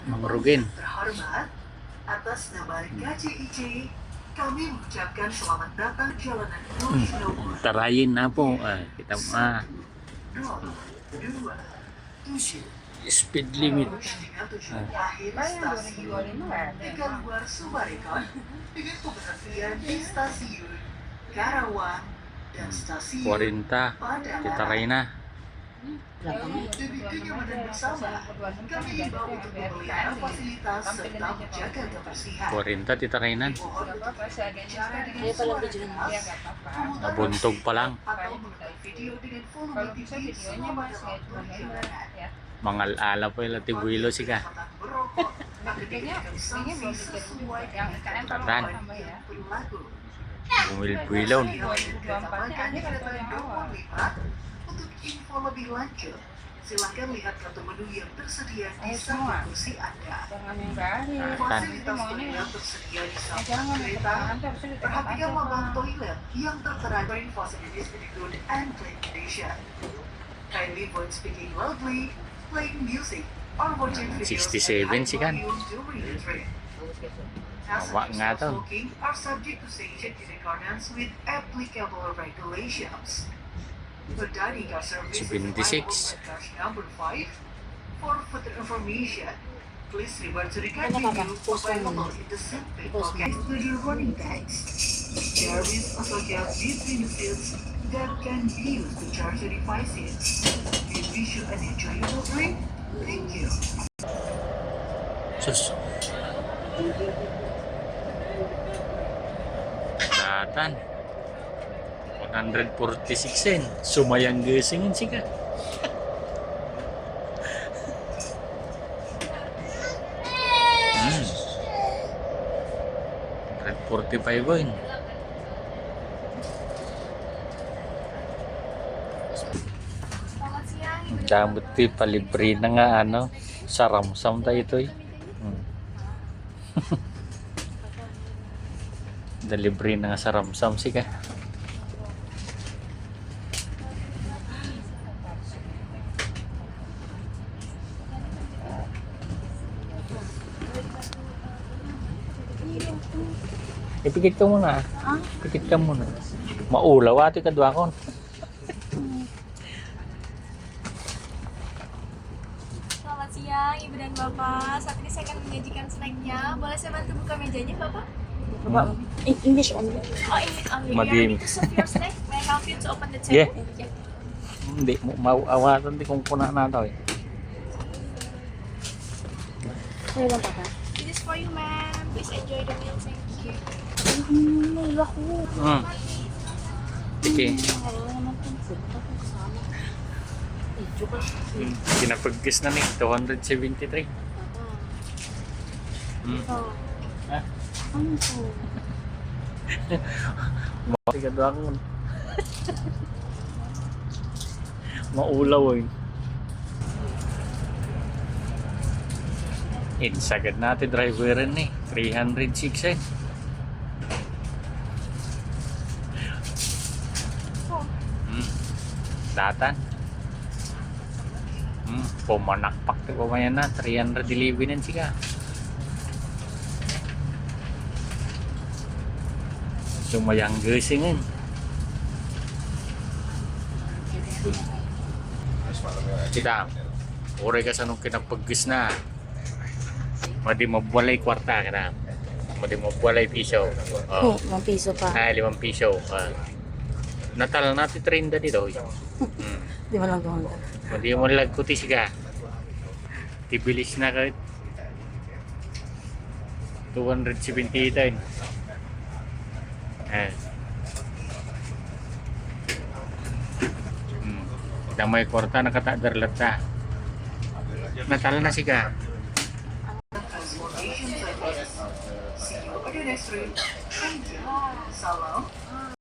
Mangrugin. Terhormat, atas nama KCIC, kami mengucapkan selamat datang jalanan Tarayin na po. Kita mo 027. speed limit. Akhir stasiun Tegaluar Summarecon dengan pemberhentian di stasiun Karawang dan stasiun 40. Titarayin na. Demi kenyamanan bersama, kami himbau untuk memelihara fasilitas serta menjaga kebersihan. 40 titarayin na. Mohon untuk berbicara dengan suara keras, Nabuntog pa lang. atau menonton video dengan volume tinggi selama dalam perjalanan. Mangal-ala po yung latibuilo sika. Merokok akan diberikan sanksi sesuai dengan ketentuan yang berlaku. Bumil-builaw. Tambahkan di kedatangan 25. Untuk info lebih lanjut, silakan lihat kartu menu yang tersedia di samping kursi Anda. Fasilitas toilet tersedia di samping kereta. Perhatikan lambang toilet yang tertera Brain Facilities with Good and Clean Condition. Kindly avoid speaking loudly, playing music, or watching videos 67 sih kan? during the trip. Awak nga Passengers to. smoking are subject to sanction in accordance with applicable regulations. The dining car service is 76. available at cars number 5. For further information, please refer to the guide menu available in the seat pocket to your running bags. There is also gap between the seats that can be used to charge your devices. We wish you an enjoyable trip. Thank you. Sus. Datan. 146 sen. Sumayang gisingin sika. Hmm. 145 coin. Selamat siang, Ibu. Damot pi palibre na nga ano. Saramsam tayo ito eh. Delivery na nga saramsam sika. Ipikit ka muna. Pikit ka muna. Maulaw ati kadwa kon. Selamat siang, Ibu dan Bapak. Saat ini saya akan menyajikan snacknya. Boleh saya bantu buka mejanya, Bapak? English only. Oh, ini. You are Madim. ready to serve your snack? May I help you to open the Yeah. table? Yeah. Hindi mo mauawatan di kung kuna na daw eh. Ano lang pa ka? This is for you, ma'am. Please enjoy the meal. Thank you. Naiwa ko. Sige. Wala naman itong food. Ako kasama. Medyo ka. Kinapagkis na ni 273. Oh. Ha? Ano to? Mati kadwa kon. Maulaw eh. Sagad natin driver rin eh. 306 eh. Datan. Pumanakpak ko kumayan na. 311 nan sika. Sumayang gisingin. Kita. Ore ka sa nung kinapagis na. Madi mabuwalay kwarta ka na. Madi mabuwalay piso. Oh, 1 piso pa. 5 piso. Natal natin 30 dito. Di mo lang gawin. Madi mo lagkutis ka. Tibilis na ka. 270 ito. Damay kwarta nakatadarlat ta. Natal na siya. Transportation service. See you on the next trip. Thank you. Salam.